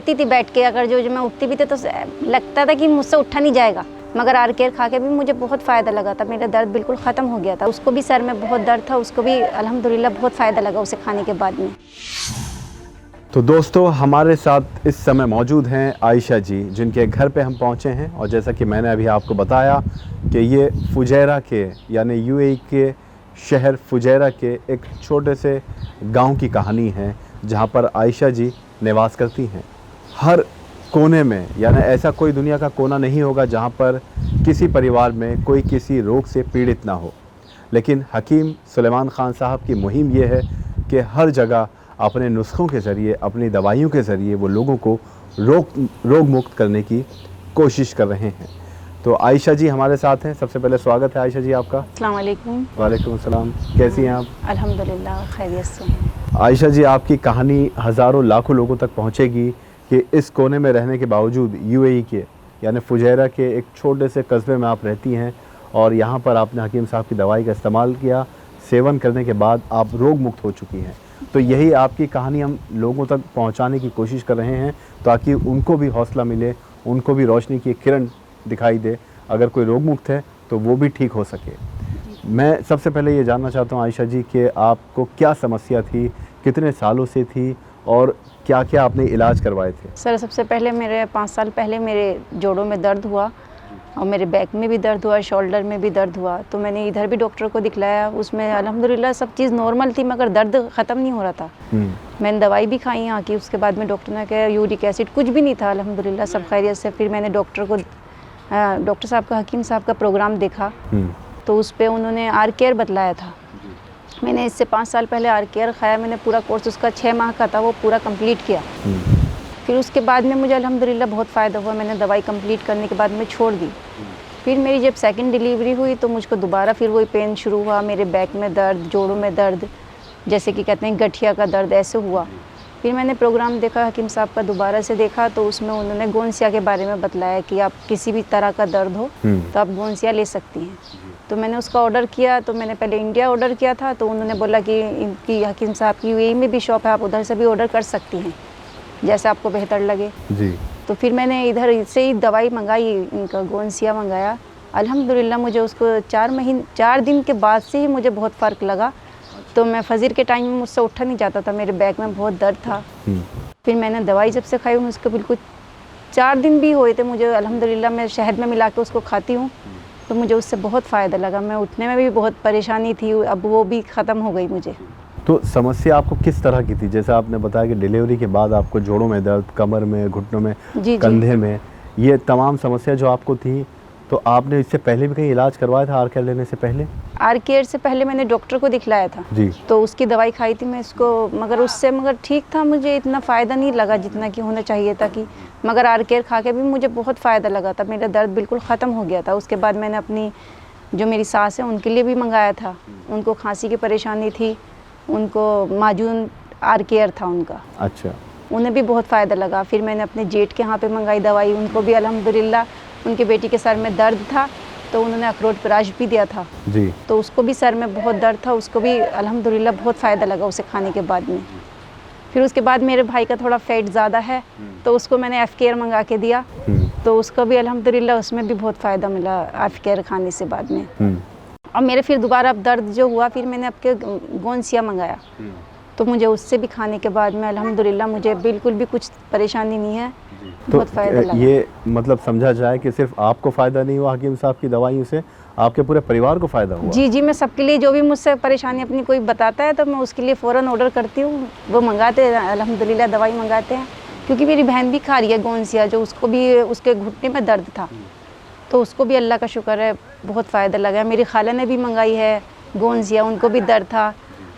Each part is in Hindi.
रोती थी बैठ के, अगर जो मैं उठती भी थी तो लगता था कि मुझसे उठा नहीं जाएगा। मगर आर केयर खा के भी मुझे बहुत फ़ायदा लगा था, मेरा दर्द बिल्कुल ख़त्म हो गया था। उसको भी सर में बहुत दर्द था, उसको भी अल्हम्दुलिल्लाह बहुत फ़ायदा लगा उसे खाने के बाद में। तो दोस्तों, हमारे साथ इस समय मौजूद हैं आयशा जी, जिनके घर पे हम पहुंचे हैं। और जैसा कि मैंने अभी आपको बताया कि ये फुजैरा के यानी यूएई के शहर फुजैरा के एक छोटे से गांव की कहानी है, जहां पर आयशा जी निवास करती हैं। हर कोने में, यानी ऐसा कोई दुनिया का कोना नहीं होगा जहां पर किसी परिवार में कोई किसी रोग से पीड़ित ना हो। लेकिन हकीम सुलेमान ख़ान साहब की मुहिम ये है कि हर जगह अपने नुस्खों के ज़रिए, अपनी दवाइयों के ज़रिए वो लोगों को रोग मुक्त करने की कोशिश कर रहे हैं। तो आयशा जी हमारे साथ हैं। सबसे पहले स्वागत है आयशा जी आपका। अस्सलाम वालेकुम। वालेकुम अस्सलाम। कैसी हैं आप? अल्हम्दुलिल्लाह खैरियत से हैं। आयशा जी, आपकी कहानी हज़ारों लाखों लोगों तक पहुंचेगी कि इस कोने में रहने के बावजूद यूएई के यानी फुजैरा के एक छोटे से कस्बे में आप रहती हैं और यहाँ पर आपने हकीम साहब की दवाई का इस्तेमाल किया, सेवन करने के बाद आप रोग मुक्त हो चुकी हैं। तो यही आपकी कहानी हम लोगों तक पहुँचाने की कोशिश कर रहे हैं ताकि उनको भी हौसला मिले, उनको भी रोशनी की एक किरण दिखाई दे। अगर कोई रोग मुक्त है तो वो भी ठीक हो सके। मैं सबसे पहले ये जानना चाहता हूँ आयशा जी कि आपको क्या समस्या थी, कितने सालों से थी और क्या क्या आपने इलाज करवाए थे? सर सबसे पहले मेरे 5 साल पहले मेरे जोड़ों में दर्द हुआ और मेरे बैक में भी दर्द हुआ, शोल्डर में भी दर्द हुआ। तो मैंने इधर भी डॉक्टर को दिखलाया, उसमें अल्हम्दुलिल्लाह सब चीज़ नॉर्मल थी, मगर दर्द ख़त्म नहीं हो रहा था। मैंने दवाई भी खाई यहाँ की, उसके बाद में डॉक्टर ने कहा यूरिक एसिड कुछ भी नहीं था, अल्हम्दुलिल्लाह सब खैरियत से। फिर मैंने डॉक्टर साहब का, हकीम साहब का प्रोग्राम देखा तो उस पर उन्होंने आर केयर बतलाया था। मैंने इससे 5 साल पहले आर केयर खाया, मैंने पूरा कोर्स उसका 6 माह का था, वो पूरा कंप्लीट किया। फिर उसके बाद में मुझे अल्हम्दुलिल्लाह बहुत फ़ायदा हुआ। मैंने दवाई कंप्लीट करने के बाद में छोड़ दी। फिर मेरी जब सेकंड डिलीवरी हुई तो मुझको दोबारा फिर वही पेन शुरू हुआ, मेरे बैक में दर्द, जोड़ों में दर्द, जैसे कि कहते हैं गठिया का दर्द, ऐसे हुआ। फिर मैंने प्रोग्राम देखा, हकीम साहब का दोबारा से देखा तो उसमें उन्होंने गोंसिया के बारे में बतलाया कि आप किसी भी तरह का दर्द हो तो आप गोंसिया ले सकती हैं। तो मैंने उसका ऑर्डर किया। तो मैंने पहले इंडिया ऑर्डर किया था, तो उन्होंने बोला कि इनकी हकीम साहब की यूएई में भी शॉप है, आप उधर से भी ऑर्डर कर सकती हैं, जैसे आपको बेहतर लगे जी। तो फिर मैंने इधर से ही दवाई मंगाई, इनका गोंसिया मंगाया। अल्हम्दुलिल्लाह मुझे उसको 4 दिन के बाद से ही मुझे बहुत फ़र्क लगा। तो मैं फजर के टाइम में मुझसे उठा नहीं जाता था, मेरे बैक में बहुत दर्द था। फिर मैंने दवाई जब से खाई हूँ, उसको बिल्कुल 4 दिन भी हुए थे मुझे, अल्हम्दुलिल्लाह मैं शहद में मिला के उसको खाती हूँ तो मुझे उससे बहुत फ़ायदा लगा। मैं उठने में भी बहुत परेशानी थी, अब वो भी ख़त्म हो गई मुझे। तो समस्या आपको किस तरह की थी? जैसे आपने बताया कि डिलीवरी के बाद आपको जोड़ों में दर्द, कमर में, घुटनों में, कंधे में, ये तमाम समस्या जो आपको थी, तो आपने इससे पहले भी कहीं इलाज करवाया था आर केयर लेने से पहले? आर केयर से पहले मैंने डॉक्टर को दिखलाया था जी। तो उसकी दवाई खाई थी मैं इसको, मगर ठीक था, मुझे इतना फ़ायदा नहीं लगा जितना कि होना चाहिए था कि। मगर आर केयर खा के भी मुझे बहुत फ़ायदा लगा था, मेरा दर्द बिल्कुल ख़त्म हो गया था। उसके बाद मैंने अपनी जो मेरी सास है उनके लिए भी मंगाया था, उनको खांसी की परेशानी थी, उनको माजून आर केयर था उनका। अच्छा। उन्हें भी बहुत फ़ायदा लगा। फिर मैंने अपने जेठ के यहाँ पे मंगाई दवाई, उनको भी अल्हम्दुलिल्लाह, उनकी बेटी के सर में दर्द था तो उन्होंने अखरोट प्राश भी दिया था जी। तो उसको भी सर में बहुत दर्द था, उसको भी अल्हम्दुलिल्लाह बहुत फ़ायदा लगा उसे खाने के बाद में। फिर उसके बाद मेरे भाई का थोड़ा फैट ज़्यादा है तो उसको मैंने एफ केयर मंगा के दिया तो उसको भी अल्हम्दुलिल्लाह उसमें भी बहुत फ़ायदा मिला एफ केयर खाने से बाद में। और मेरे फिर दोबारा अब दर्द जो हुआ, फिर मैंने आपके गोंसिया मंगाया तो मुझे उससे भी खाने के बाद में अल्हम्दुलिल्लाह मुझे बिल्कुल भी कुछ परेशानी नहीं है, बहुत फ़ायदा लगा। ये मतलब समझा जाए कि सिर्फ आपको फ़ायदा नहीं हुआ हकीम साहब की दवाइयों से, आपके पूरे परिवार को फ़ायदा हुआ? जी जी, मैं सबके लिए, जो भी मुझसे परेशानी अपनी कोई बताता है तो मैं उसके लिए फ़ौरन ऑर्डर करती हूँ, वो मंगाते हैं अल्हम्दुलिल्लाह, दवाई मंगाते हैं। क्योंकि मेरी बहन भी खा रही है गोंसिया, जो उसको भी उसके घुटने में दर्द था तो उसको भी अल्लाह का शुक्र है बहुत फ़ायदा लगा। मेरी खाला ने भी मंगाई है गोंसिया, उनको भी दर्द था।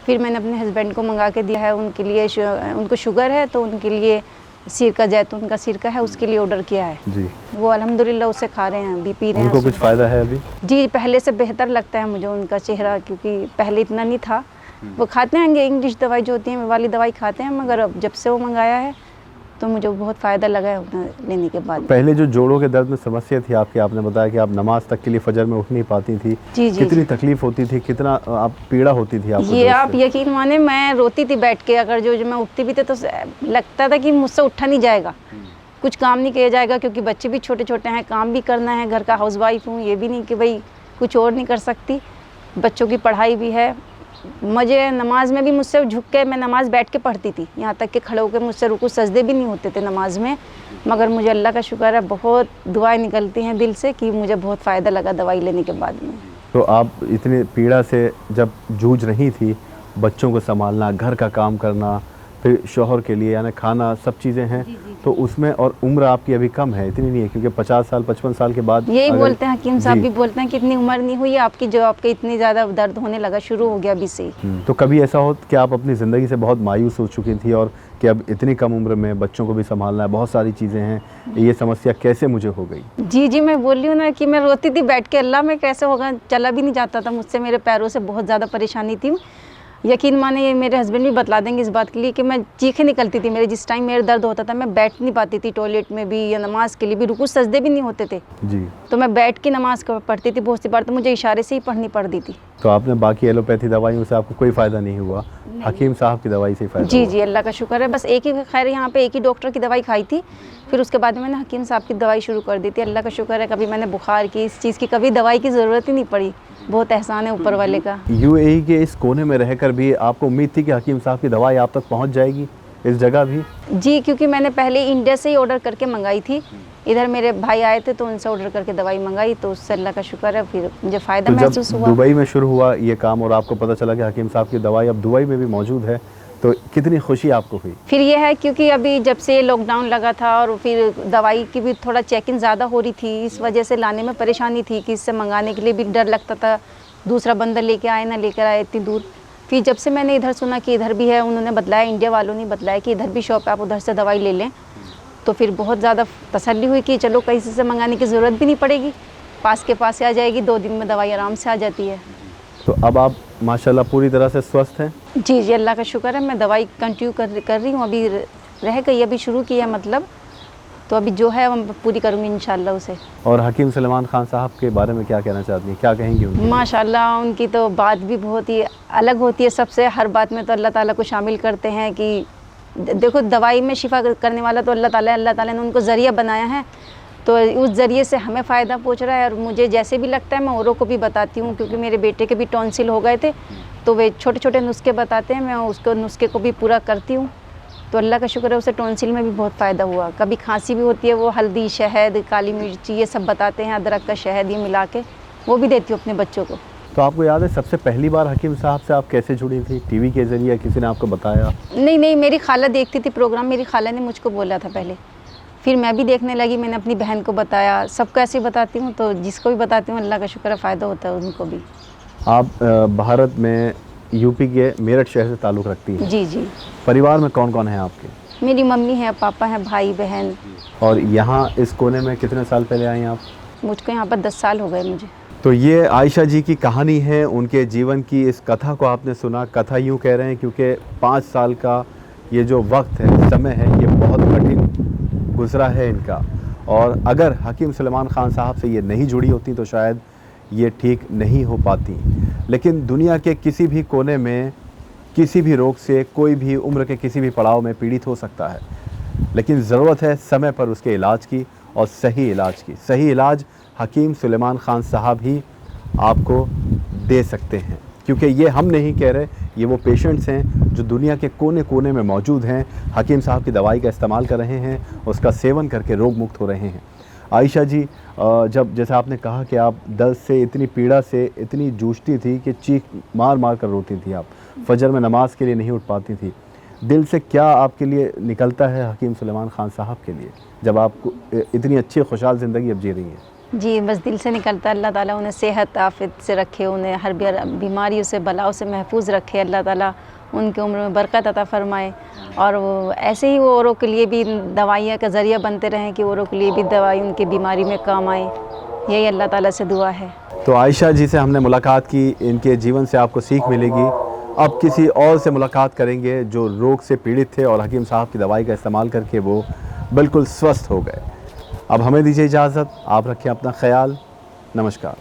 फिर मैंने अपने हस्बैंड को मंगा के दिया है, उनके लिए उनको शुगर है तो उनके लिए सिरका, जैतून का सिरका है, उसके लिए ऑर्डर किया है जी। वो अल्हम्दुलिल्लाह उसे खा रहे हैं, अभी पी रहे हैं। उनको कुछ फ़ायदा है अभी? जी, पहले से बेहतर लगता है मुझे उनका चेहरा, क्योंकि पहले इतना नहीं था। वो खाते हैं इंग्लिश दवाई जो होती है, वाली दवाई खाते हैं, मगर अब जब से वो मंगाया है तो मुझे बहुत फ़ायदा लगा है उतना लेने के बाद। पहले जो जोड़ों के दर्द में समस्या थी आपकी, आपने बताया कि आप नमाज तक के लिए फजर में उठ नहीं पाती थी, जी जी कितनी तकलीफ होती थी, कितना आप पीड़ा होती थी आपको? ये दर्द आप से? यकीन माने, मैं रोती थी बैठ के। अगर जो मैं उठती भी थी तो लगता था कि मुझसे उठा नहीं जाएगा, कुछ काम नहीं किया जाएगा, क्योंकि बच्चे भी छोटे छोटे हैं, काम भी करना है, घर का हाउसवाइफ हूँ, ये भी नहीं कि भाई कुछ और नहीं कर सकती, बच्चों की पढ़ाई भी है। मुझे नमाज में भी मुझसे झुक के मैं नमाज बैठ के पढ़ती थी, यहाँ तक कि खड़े होकर मुझसे रुकू सजदे भी नहीं होते थे नमाज में। मगर मुझे अल्लाह का शुक्र है, बहुत दुआएं निकलती हैं दिल से कि मुझे बहुत फ़ायदा लगा दवाई लेने के बाद में। तो आप इतनी पीड़ा से जब जूझ रही थी, बच्चों को संभालना, घर का काम करना, फिर शौहर के लिए यानी खाना, सब चीज़ें हैं, तो उसमें और उम्र आपकी अभी कम है, इतनी नहीं है, क्योंकि 50 साल 55 साल के बाद यही अगर- बोलते हैं हकीम साहब जी। भी बोलते हैं कि इतनी उम्र नहीं हुई है आपकी, जो आपके इतनी ज़्यादा दर्द होने लगा, शुरू हो गया अभी से ही। तो कभी ऐसा हो कि आप अपनी ज़िंदगी से बहुत मायूस हो चुकी थी और कि अब इतनी कम उम्र में बच्चों को भी संभालना है, बहुत सारी चीज़ें हैं, ये समस्या कैसे मुझे हो गई? जी जी, मैं बोल रही हूँ ना कि मैं रोती थी बैठ के, अल्लाह में कैसे होगा, चला भी नहीं जाता था मुझसे, मेरे पैरों से बहुत ज़्यादा परेशानी थी। यकीन माने, ये मेरे हस्बैंड भी बतला देंगे इस बात के लिए कि मैं चीखें निकलती थी मेरे, जिस टाइम मेरे दर्द होता था मैं बैठ नहीं पाती थी, टॉयलेट में भी या नमाज के लिए भी, रुकू सजदे भी नहीं होते थे, जी। तो मैं बैठ के नमाज पढ़ती थी। बहुत सी बार तो मुझे इशारे से ही पढ़नी पड़ती थी। तो आपने बाकी एलोपैथी दवाइयों से आपको कोई फ़ायदा नहीं हुआ, हकीम साहब की दवाई से ही फ़ायदा जी हुआ? जी, अल्लाह का शुक्र है। बस एक ही, खैर यहाँ पे एक ही डॉक्टर की दवाई खाई थी, फिर उसके बाद में मैंने हकीम साहब की दवाई शुरू कर दी थी। अल्लाह का शुक्र है, कभी मैंने बुखार की, इस चीज़ की कभी दवाई की ज़रूरत ही नहीं पड़ी। बहुत एहसान है ऊपर वाले का। यूएई के इस कोने में रहकर भी आपको उम्मीद थी कि हकीम साहब की दवाई आप तक पहुंच जाएगी इस जगह भी? जी, क्योंकि मैंने पहले इंडिया से ही ऑर्डर करके मंगाई थी, इधर मेरे भाई आए थे तो उनसे ऑर्डर करके दवाई मंगाई, तो उससे अल्लाह का शुक्र है फिर मुझे फ़ायदा तो महसूस जब हुआ। दुबई में शुरू हुआ ये काम और आपको पता चला कि हकीम साहब की दवाई अब दुबई में भी मौजूद है, तो कितनी खुशी आपको हुई? फिर ये है क्योंकि अभी जब से लॉकडाउन लगा था और फिर दवाई की भी थोड़ा चेकिंग ज़्यादा हो रही थी, इस वजह से लाने में परेशानी थी कि इससे मंगाने के लिए भी डर लगता था, दूसरा बंदा लेके आए ना लेकर आए इतनी दूर। फिर जब से मैंने इधर सुना कि इधर भी है, उन्होंने बतलाया, इंडिया वालों ने बतलाया कि इधर भी शॉप है, आप उधर से दवाई ले लें, तो फिर बहुत ज़्यादा तसल्ली हुई कि चलो कहीं से मंगाने की ज़रूरत भी नहीं पड़ेगी, पास के पास से आ जाएगी, 2 दिन में दवाई आराम से आ जाती है। तो अब आप माशाल्लाह पूरी तरह से स्वस्थ हैं? जी जी, अल्लाह का शुक्र है। मैं दवाई कंटिन्यू कर रही हूँ, अभी रह गई, अभी शुरू किया मतलब, तो अभी जो है हम पूरी करूँगी इंशाल्लाह उसे। और हकीम सलमान खान साहब के बारे में क्या कहना चाहती हैं, क्या कहेंगी उनके? माशाल्लाह, उनकी तो बात भी बहुत ही अलग होती है सबसे, हर बात में तो अल्लाह ताला को शामिल करते हैं कि देखो दवाई में शिफा करने वाला तो अल्लाह ताला ने उनको ज़रिया बनाया है, तो उस ज़रिए से हमें फ़ायदा पहुंच रहा है। और मुझे जैसे भी लगता है मैं औरों को भी बताती हूँ, क्योंकि मेरे बेटे के भी टॉन्सिल हो गए थे, तो वे छोटे छोटे नुस्खे बताते हैं, मैं उसको नुस्खे को भी पूरा करती हूँ, तो अल्लाह का शुक्र है उसे टॉन्सिल में भी बहुत फ़ायदा हुआ। कभी खांसी भी होती है, वो हल्दी, शहद, काली मिर्ची ये सब बताते हैं, अदरक का शहद ये मिला के वो भी देती हूँ अपने बच्चों को। तो आपको याद है सबसे पहली बार हकीम साहब से आप कैसे जुड़ी थी? टीवी के ज़रिए, किसी ने आपको बताया? नहीं नहीं, मेरी खाला देखती थी प्रोग्राम, मेरी खाला ने मुझको बोला था पहले, फिर मैं भी देखने लगी, मैंने अपनी बहन को बताया, सबको ऐसे ही बताती हूँ, तो जिसको भी बताती हूँ अल्लाह का शुक्र है फ़ायदा होता है उनको भी। आप भारत में यूपी के मेरठ शहर से ताल्लुक़ रखती हैं। जी जी, परिवार में कौन कौन है आपके? मेरी मम्मी है, पापा है, भाई बहन। और यहाँ इस कोने में कितने साल पहले आई आप? मुझको यहाँ पर 10 साल हो गए मुझे। तो ये आयशा जी की कहानी है, उनके जीवन की इस कथा को आपने सुना। कथा यूँ कह रहे हैं क्योंकि 5 साल का ये जो वक्त है, समय है, ये बहुत कठिन गुजरा है इनका, और अगर हकीम सलमान खान साहब से ये नहीं जुड़ी होती तो शायद ये ठीक नहीं हो पाती। लेकिन दुनिया के किसी भी कोने में किसी भी रोग से कोई भी उम्र के किसी भी पड़ाव में पीड़ित हो सकता है, लेकिन ज़रूरत है समय पर उसके इलाज की और सही इलाज की। सही इलाज हकीम सलमान खान साहब ही आपको दे सकते हैं, क्योंकि ये हम नहीं कह रहे, ये वो पेशेंट्स हैं जो दुनिया के कोने कोने में मौजूद हैं, हकीम साहब की दवाई का इस्तेमाल कर रहे हैं, उसका सेवन करके रोग मुक्त हो रहे हैं। आयशा जी, जब जैसे आपने कहा कि आप दर्द से, इतनी पीड़ा से इतनी जूझती थी कि चीख मार मार कर रोती थी, आप फजर में नमाज के लिए नहीं उठ पाती थी, दिल से क्या आपके लिए निकलता है हकीम सलमान खान साहब के लिए, जब आपको इतनी अच्छी खुशहाल ज़िंदगी अब जी रही है? जी, बस दिल से निकलता है, अल्लाह ताला उन्हें सेहत आफियत से रखे, उन्हें हर बीमारियों से, बलाओं से महफूज रखे, अल्लाह ताला उनके उम्र में बरकत अता फरमाए, और वो ऐसे ही वो औरों के लिए भी दवाइयाँ का ज़रिया बनते रहें कि औरों के लिए भी दवाई उनकी बीमारी में काम आए, यही अल्लाह ताला से दुआ है। तो आयशा जी से हमने मुलाकात की, इनके जीवन से आपको सीख मिलेगी, अब किसी और से मुलाकात करेंगे जो रोग से पीड़ित थे और हकीम साहब की दवाई का इस्तेमाल करके वो बिल्कुल स्वस्थ हो गए। अब हमें दीजिए इजाज़त, आप रखें अपना ख्याल। नमस्कार।